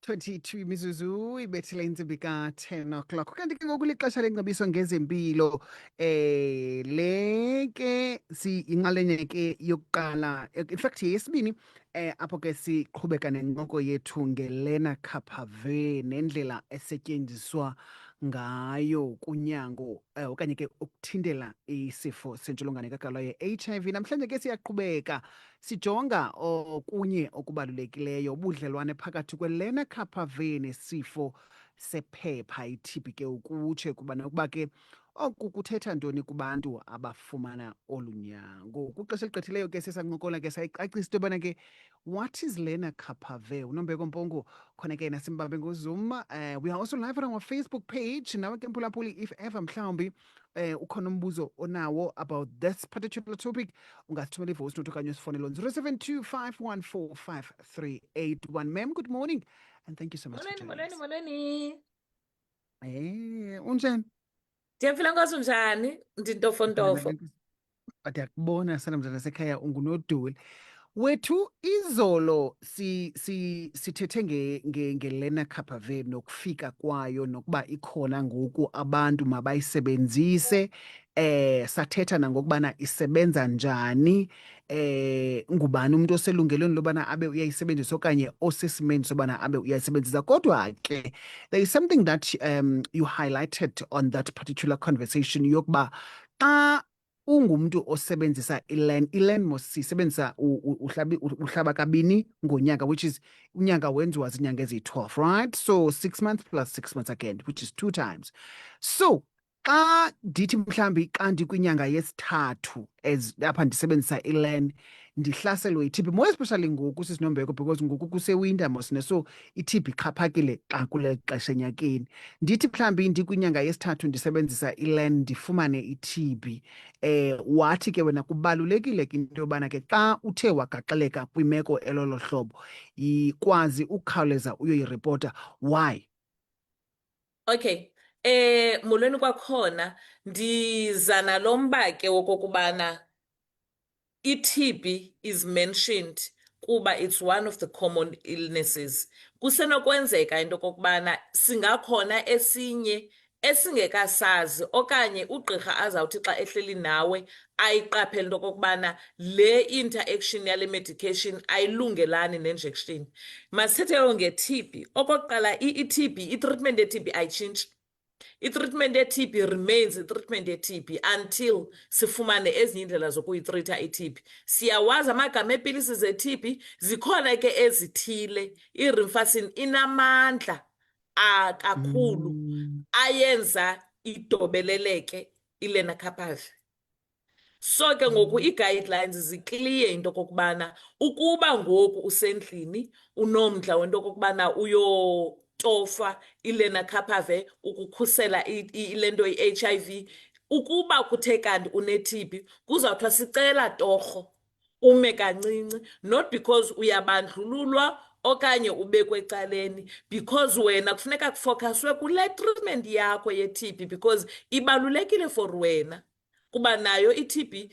22 imizuzu ibethile intsimbi ka-10 o'clock kanti ke ngoku lixesha lengcebiso ngezempilo le ke inxalenye ke yokuqala in fact yesibini apho ke siqhubeka nencoko yethu ngelena Capavé nendlela esetyenziswa ngayo kunyango okanye ke ukuthintela isifo sentsholongwane kagawulayo ye-HIV. Namhlanje ke siyaqhubeka sijonga okunye okubalulekileyo ubudlelwane phakathi kwelena Capavé nesifo sephepha i-TB ke ukutsho ukuba ke oku kuthetha ntoni kubantu abafumana olu nyango. Kwixesha eligqithileyo ke sisancokola ke sayicacisa into yobana ke what is lena Capavé? Unombeko Mpongo khona ke nasimbambe ngoZoom. We are also live on our Facebook page. Nawe ke Mphulaphuli, if ever mhlawumbi ukhona umbuzo onawo about this particular topic, ungasithumela ivoice note okanye usifonele on 072 514 5381. Ma'am, good morning and thank you so much for joining us. Molweni. Unjani? Ndiyaphila Nkosi, unjani? Ndintofontofo. Ndiyakubona sana mzana sekhaya ungunoduli. Wethu izolo sithethe ngelena Capavé nokufika kwayo nokuba ikhona ngoku abantu mabayisebenzise, sathetha nangokubana isebenza njani, ngubani umuntu oselungelweni lobana abe uyayisebenzisa okanye osesimeni sobana abe uyayisebenzisa. Kodwa ke there is something that you highlighted on that particular conversation yokuba xa ungumuntu osebenzisa ilen mos sisebenzisa uhlaba kabini ngonyaka, which is unyaka wenziwa zinyanga eziyi-12, right? So 6 months plus 6 months again, which is 2 times. So xa ndithi mhlawumbi xa ndikwinyanga yesithathu apha ndisebenzisa ilen ndihlaselwe yi-TB, more especially ngoku sisinombeko because ngoku kusewinter mosne, so i-TB ixhaphakile xa kule xesha enyakeni. Ndithi mhlawumbi ndikwinyanga yesithathu ndisebenzisa ilen ndifumane i-TB. Wathi ke wena kubalulekile ke into yobana ke xa uthe wagaxeleka kwimeko elolo hlobo ikwazi ukukhawuleza uyoyiripota. Why? Okay. Molweni kwakhona ndiza nalo mba ke wokokubana i-TB is mentioned kuba it's one of the common illnesses. Kusenokwenzeka into kokubana singakhona esinye esingekasazi okanye ugqirha azawuthi xa ehleli nawe ayiqaphele into kokubana le interaction yale medication ayilungelani nenjection. Masithethe nge-TB. Okokuqala, i-TB, i-treatment ye-TB ayitshintshi. I-treatment ye-TB remains i-treatment ye-TB until sifumane ezinye iindlela zokuyitreata i-TB. Siyawazi amagama eepilisi ze-TB, zikhona ke ezithile. I-rifampicin inamandla kakhulu ayenza idobeleleke ilena Capavé. So ke ngoku ii-guidelines zikliye into kokubana ukuba ngoku usendlini unomdla wento kokubana tofa ilena Capavé ukukhusela ilento i-HIV, ukuba kuthe kanti une-TB kuzawuthiwa sicela torho ume kancinci, not because uyabandlululwa okanye ubekwe ecaleni, because wena kufuneka kufokaswe kule treatment yakho ye-TB because ibalulekile for wena kuba nayo i-TB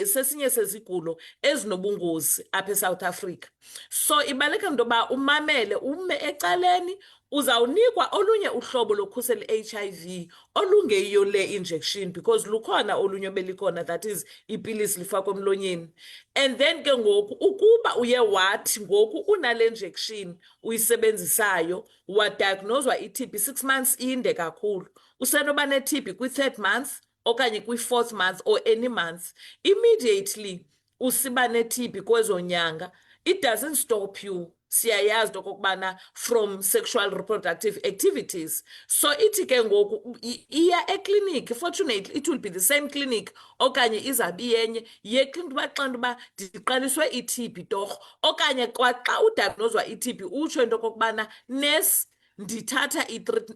sesinye sezigulo ezinobungozi apha eSouth Africa. So ibalulekile into yoba umamele, ume ecaleni, uzawunikwa olunye uhlobo lokukhusela i-HIV olungeyiyo le injection because lukhona olunye obelikhona, that is ipilisi lifakwe emlonyeni. And then ke ngoku ukuba uye wathi ngoku unale injection uyisebenzisayo wadiagnoswa i-TB 6 months inde kakhulu, usenoba ne-TB kwi-3rd month okanye kwi-4th month or any month, immediately usiba ne-TB kwezo nyanga, it doesn't stop you. Siyayazi into okokubana from sexual reproductive activities. So ithi ke ngoku iya ekliniki, fortunately it will be the same clinic okanye izabi yenye yekliniki uba xa ntoba ndiqaliswe i-TB torho, okanye kwaxa udiagnoswa i-TB utsho into okokubana nesi ndithatha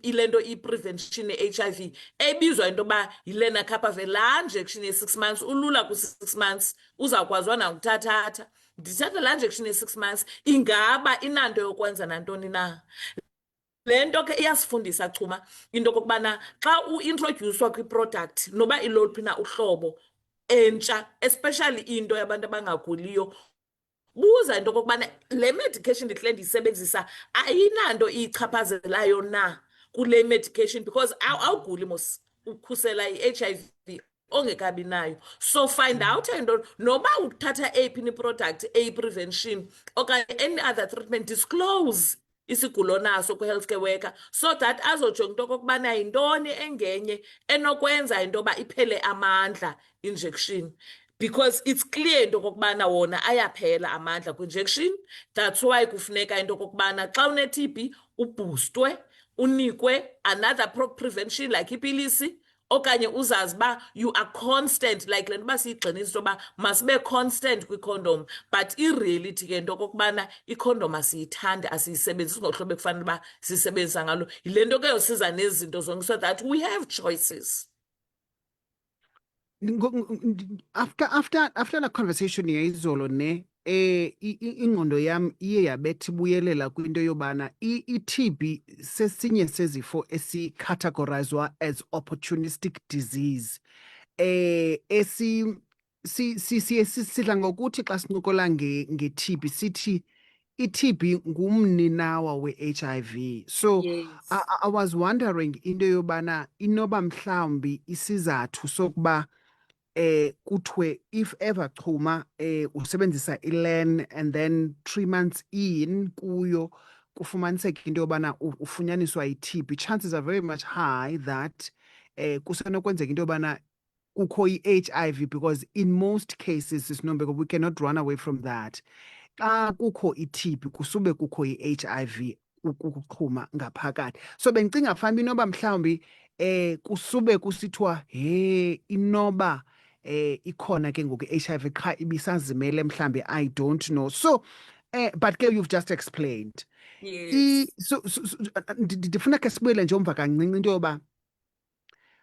ilento i-prevention ye-HIV ebizwa into yoba yilena Capavé. Laa injection ye-6 months ulula ku-6 months uzawukwaziwa nanguthathatha. Ndithatha laa injection ye-6 months, ingaba inanto yokwenza nantoni na? Le nto ke iyasifundisa chuma into okokubana xa uintrodyuswa kwi-product noba iloluphi na uhlobo entsha, especially into yabantu abangaguliyo, buza into okokubana le medication ndihle ndiyisebenzisa ayinanto iyichaphazelayo na kule medication, because awuguli mos ukhusela i-HIV ongekabi nayo. So find out into noba uthatha eyiphi ni-product eyi-prevention okanye any other treatment, disclose isigulo onaso kwi-healthcare worker so that azojonga into okokubana yintoni engenye enokwenza into yoba iphele amandla injection, because it's clear into okokubana wona ayaphela amandla kwi-injection. That's why kufuneka into okokubana xa une-TB ubhustwe, unikwe another prevention like ipilisi, okanye uzazi uba you are constant, like le nto uba siyigxinisa into yoba masibe constant kwicondom, but ireality ke into okokubana icondom asiyithandi, asiyisebenzisi ngohlobo ekufanele uba siyisebenzisa ngalo. Yile nto ke yosiza nezi zinto zonke so that we have choices. After la conversation yayizolo ne ingqondo yam iye yabethi buyelela kwinto yobana i-TB sesinye sezifo esicategorizwa as opportunistic disease sidla ngokuthi xa sincokola nge-TB sithi i-TB ngumninawa we-HIV. So Yes. I was wondering into yobana inoba mhlawumbi isizathu sokuba kuthiwe if ever chuma usebenzisa ilen and then 3 months in kuyo kufumaniseka into yobana ufunyaniswa yi-TB, chances are very much high that kusenokwenzeka into yobana kukho i-HIV, because in most cases Sinombeko, we cannot run away from that. Xa kukho i-TB kusube kukho i-HIV ukuchuma ngaphakathi. So bendicinga fanele inoba mhlawumbi kusube kusithiwa inoba ikhona ke ngoku i-HIV qha ibisazimele mhlawumbi, I don't know. So but ke you've just explained. Yes. So ndifuna ke sibuyele nje umva kancinci into yoba,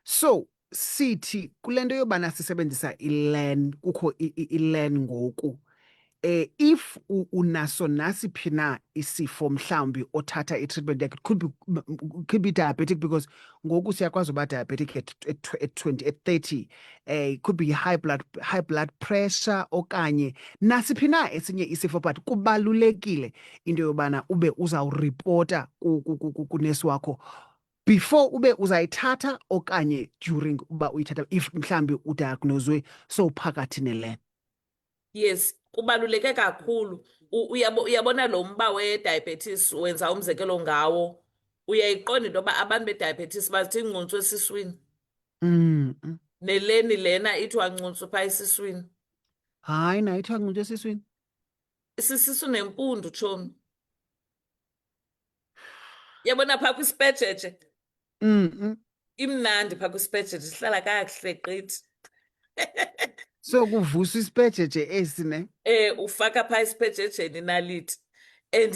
so sithi kule nto yobana sisebenzisa ilen, kukho ilen ngoku, if unaso nasiphi na isifo mhlawumbi othatha i-treatment yakhe, could be diabetic, because ngoku siyakwazi uba diabetic at 20, at 30, could be high blood pressure okanye nasiphi na esinye isifo, but kubalulekile into yobana ube uzawuripota kunesi wakho before ube uzayithatha okanye during uba uyithatha, if mhlawumbi udiagnoswe sowuphakathi nelen. Yes, kubaluleke kakhulu. Uyabona lo mba we-diabetes wenza umzekelo ngawo. Uyayiqonda into yoba abantu be-diabetes bathi ingcuntsu esiswini. Neleni lena ithiwa ngcuntsu phaa esiswini. Hayi, nayo ithiwa ngcuntsu esiswini. Sisisu nempundu, tshomi. Yabona phaa kwispejeje. Imnandi phaa kwispejeje, sihlala kakuhle gqithi. So kuvuswa isipejeje esi ne? Ufaka phaa isipejejeni inaliti. And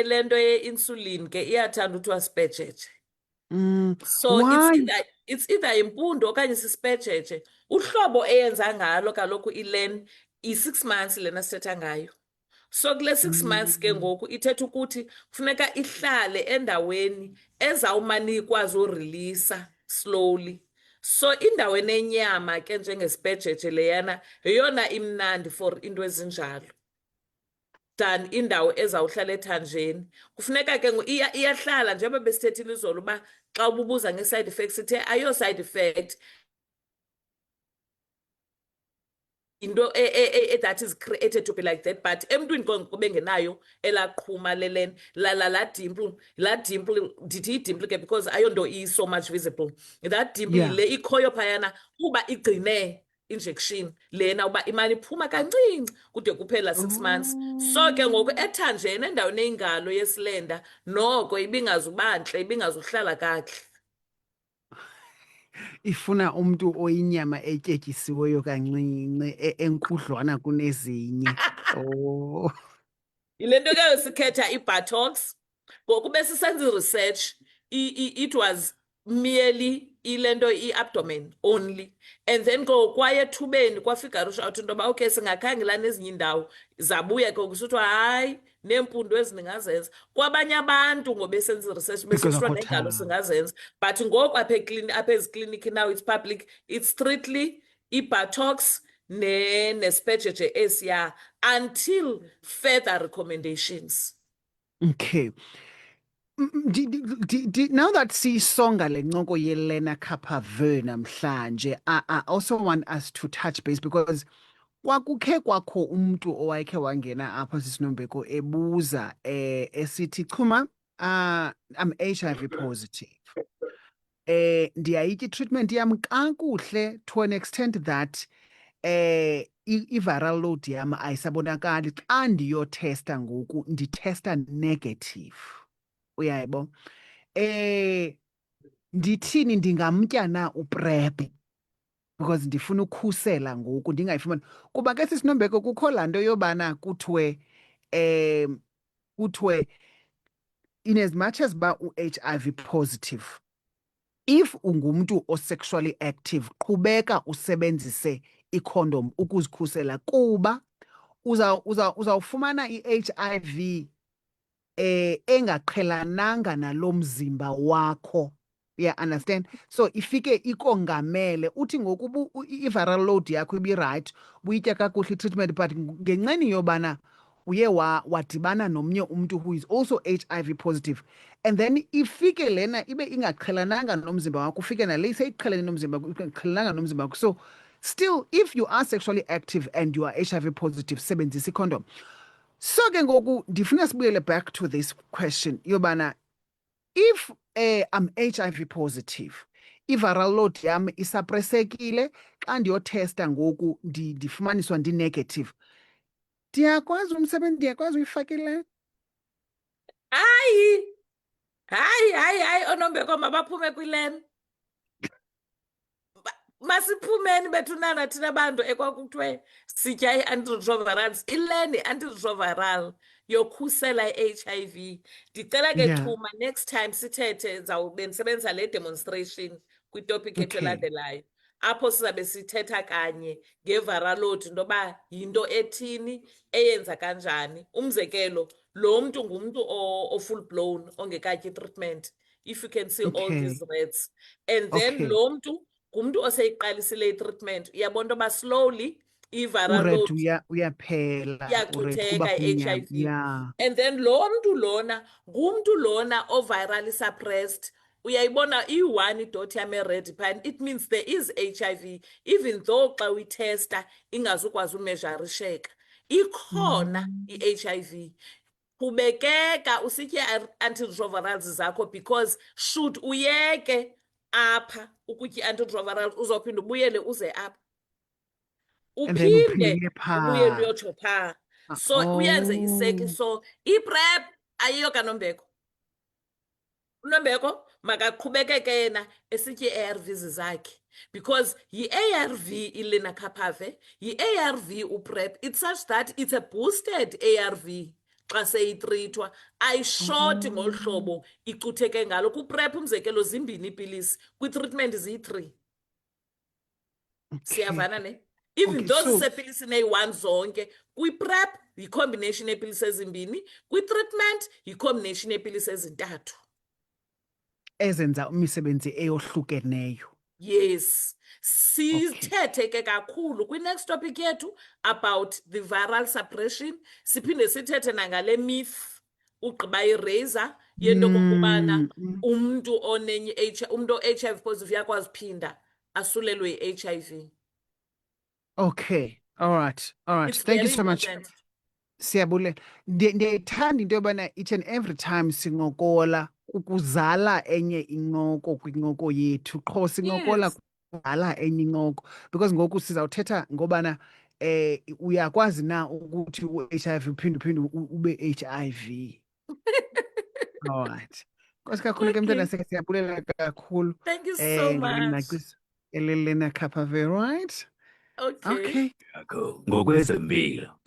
le nto ye-insulin ke iyathanda uthiwa sipejeje. So why? it's either impundu okanye sispejeje. Uhlobo eyenza ngalo kaloku ilen i-6 months lena sithetha ngayo. So kule 6 months ke ngoku ithetha ukuthi kufuneka ihlale endaweni ezawumane ikwazi urilisa slowly. So indawo enenyama ke njengespejeje leyana yeyona imnandi for into ezinjalo than indawo ezawuhlala ethanjeni. Kufuneka ke iyahlala njengoba besithethile izolo uba xa ububuza nge-side effects ithe ayo side effect into that is created to be like that, but emntwini kube ngenayo elaqhuma lelen la dimple ndithi idimple ke because ayonto so much visible. That dimple Yeah. le ikhoyo phayana kuba igcine injection lena uba imane iphuma kancinci kude kuphela 6 months. So ke ngoku ethanjeni endaweni eyingalo yesilenda noko ibingazubantle, ibingazuhlala kakuhle. Ifuna umuntu oyinyama etyetyisiweyo kancinci enkudlwana kunezinye. Oh. Yile nto ke sikhetha i-buttocks. Ngoku besisenza i-research, it was merely ilento i-abdomen only, and then kwaye ethubeni kwafika rush out into yoba okay singakhangela nezinye indawo, zabuya ke kusithiwa hayi neempundu eziningazenza. Kwabanye abantu ngobesenza i-research besithiwa nengalo singazenza, but ngoku apha ezikliniki now it's public, it's strictly i-buttocks nespejeje esiya until further recommendations. Okay. Now that siyisonga le ncoko ye-Learner Kappa-Ver namhlanje, I also want us to touch base because kwakukhe kwakho umntu owayekhe wangena apha sisinombeko ebuza esithi Chuma, I'm HIV positive. Ndiyayitya i-treatment yam kakuhle to an extent that i-viral load yam ayisabonakali. Xa ndiyotesta ngoku ndithesta negative. Uyayibona? Ndithini ndingamtya na uPrEP because ndifuna ukhusela ngoku ndingayifumani. Kuba ke sisinombeko kukho laa nto yobana kuthiwe in as much as ba u-HIV positive, if ungumntu o-sexually active, qhubeka usebenzise ikhondom ukuzikhusela kuba uzawufumana i-HIV engaqhelananga nalo mzimba wakho. Yeah, understand? So ifike ikongamele uthi ngoku i-viral load yakho ibirayithi buyitya kakuhle i-treatment, but ngenxeni yobana uye wadibana nomnye umntu who is also HIV positive, and then ifike lena ibe ingaqhelananga nomzimba wakho, ufike nale seyiqhelene nomzimba wakho, ingaqhelananga nomzimba wakho. So still, if you are sexually active and you are HIV positive, sebenzisa i-condom. So ke ngoku ndifuna sibuyele back to this question yobana if I'm HIV positive, i-viral load yam isapresekile, xa ndiyotesta ngoku ndifumaniswa ndi-negative, ndiyakwazi umsebenzi, ndiyakwazi uyifakile? Hayi, oonombeko mabaphume kwilen. Masiphumeni bethunana thina bantu ekwakuthiwe sitya i-antiretrovirals. Ilen i-antiretroviral yokhusela i-HIV. Ndicela ke Chuma, next time sithethe zawube ndisebenzisa le demonstration kwitopic ethu elandelayo, apho sizabe sithetha kanye nge-viral load, into yoba yinto ethini, eyenza kanjani. Umzekelo, lo mntu ngumntu o-full blown ongekatyi i-treatment, if you can see all these reds. And then lo mntu ngumntu oseyiqalisile i-treatment, uyabona into yoba slowly i-viral load uyaphela, iyacutheka i-HIV. And then lo mntu lona ngumntu lona o-virally suppressed. Uyayibona i-1 idot yam red phan, it means there is HIV, even though xa uyitesta ingazukwazi umezharisheka. Ikhona i-HIV. Qhubekeka usitye antiretrovirals zakho, because should uyeke apha ukutya i-antiretroviral uzophinda ubuyele uze apha, uphinde ubuyele uyotsho phaa. So uyenze iseki. So iPrEP ayiyo kaNombeko. uNombeko makaqhubekeke yena esitye i-ARVs zakhe, because yi-ARV i-Learner Kappa-Ver, yi-ARV uPrEP. It's such that it's a boosted ARV. Xa seyitrithwa ayishoti ngolu hlobo icutheke ngalo. KuPrEP umzekelo zimbini iipilisi, kwi-treatment ziyi-3. Siyavana ne? Even though zisepilisini eyi-1 zonke, kwi-PrEP yi-combination yeepilisi ezimbini, kwi-treatment yi-combination yeepilisi ezintathu. Ezenza imisebenzi eyohlukeneyo. Yes. Sithethe ke kakhulu kwi-next topic yethu about the viral suppression. Siphinde sithethe nangale myth ugqiba irazor yento kokubana umntu umntu o-HIV positive uyakwazi phinda asulelwe yi-HIV. Okay. All right. It's Thank you very so much. important. Siyabulela. Ndiyayithanda into yobana each and every time sincokola ukuzala enye incoko kwincoko yethu. Qho sincokola kuzala enye incoko, because ngoku sizawuthetha ngobana uyakwazi na ukuthi u-HIV uphinde ube-HIV. All right. Nkosi kakhulu ke mntwana, siyabulela kakhulu. Thank you so much. Learner Kappa-Ver, right? Okay. Ngokwezempilo.